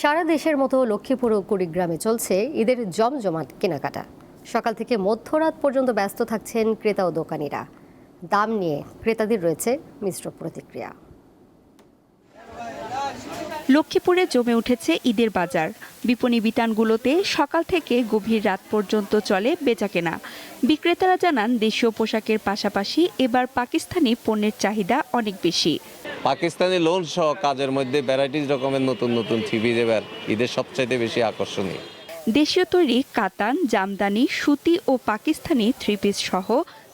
সারা দেশের মতো লক্ষ্মীপুর ও কুড়িগ্রামে চলছে ঈদের জমজমাট কেনাকাটা। সকাল থেকে মধ্যরাত পর্যন্ত ব্যস্ত থাকছেন ক্রেতা ও দোকানিরা। দাম নিয়ে ক্রেতাদের রয়েছে মিশ্র প্রতিক্রিয়া। লক্ষ্মীপুরে জমে উঠেছে ঈদের বাজার। বিপণী বিতানগুলোতে সকাল থেকে গভীর রাত পর্যন্ত চলে বেচাকেনা। বিক্রেতারা জানান, দেশীয় পোশাকের পাশাপাশি এবার পাকিস্তানি পণ্যের চাহিদা অনেক বেশি। পাকিস্তানি লোন সহ কাজের মধ্যে ভ্যারাইটিস রকমের নতুন নতুন থ্রি এবার ঈদের সবচাইতে বেশি আকর্ষণীয়। দেশীয় তৈরি কাতান, জামদানি, সুতি ও পাকিস্তানি থ্রি পিস সহ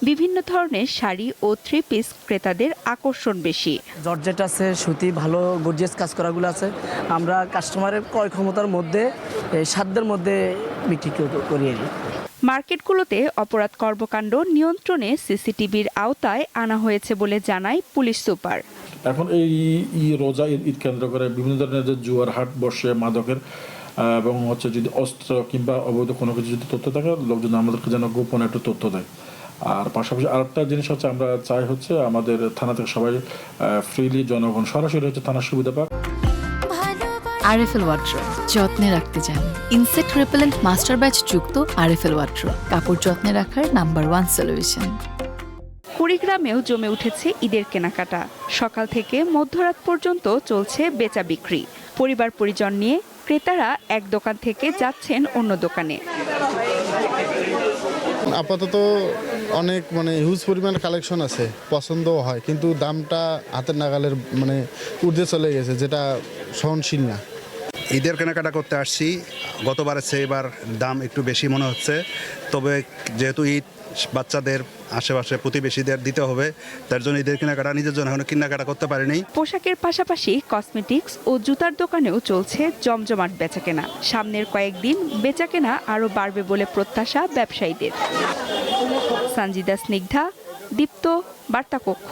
বিভিন্ন ধরনের শাড়ি ও থ্রি পিস ক্রেতাদের আকর্ষণ বেশি। জর্জেট আছে, সুতি, ভালো গর্জিয়াস কাজ করাগুলো আছে। আমরা কাস্টমারের ক্রয় ক্ষমতার মধ্যে সাধ্যের মধ্যে বিক্রি করি। মার্কেটগুলোতে অপরাধ কর্মকাণ্ড নিয়ন্ত্রণে সিসিটিভির আওতায় আনা হয়েছে বলে জানায় পুলিশ সুপার। এখন এই রোজা ঈদ কেন্দ্র করে বিভিন্ন ধরনের যে জুয়ার হাট বসে, মাদকের এবং যদি অস্ত্র কিংবা অবৈধ কোনো কিছু যদি তথ্য থাকে, লোকজন আমাদেরকে যেন গোপন একটু তথ্য দেয়। আর পাশাপাশি আরেকটা জিনিস হচ্ছে, আমরা চাই আমাদের থানা থেকে সবাই ফ্রিলি জনগণ সরাসরি থানার সুবিধা পাক। আরএফএল ওয়াট্রো যত্নে রাখতে চান, ইনসেক্ট রিপেলেন্ট মাস্টার ব্যাচ যুক্ত আরএফএল ওয়াট্রো কাপড় যত্নে রাখার নাম্বার 1 সলিউশন। কুড়িগ্রামেও জমে উঠেছে ঈদের কেনাকাটা। সকাল থেকে মধ্যরাত পর্যন্ত চলছে বেচা বিক্রি। পরিবার পরিজন নিয়ে ক্রেতারা এক দোকান থেকে যাচ্ছেন অন্য দোকানে। আপাতত অনেক হিউজ পরিমাণ কালেকশন আছে, পছন্দও হয়, কিন্তু দামটা হাতের নাগালের ঊর্ধ্বে চলে গেছে, যেটা সহনশীল না। ঈদের কেনাকাটা করতে আসছি, গতবারের চেয়ে এবার দাম একটু বেশি মনে হচ্ছে। তবে যেহেতু ঈদ বাচ্চাদের আশেপাশে প্রতিবেশীদের দিতে হবে, তার জন্য ঈদের কেনাকাটা নিজের জন্য এখনো কেনাকাটা করতে পারিনি। পোশাকের পাশাপাশি কসমেটিক্স ও জুতার দোকানেও চলছে জমজমাট বেচাকেনা। সামনের কয়েকদিন বেচাকেনা আরও বাড়বে বলে প্রত্যাশা ব্যবসায়ীদের। সঞ্জিদা স্নিগ্ধা, দীপ্ত, বার্তা কক্ষ।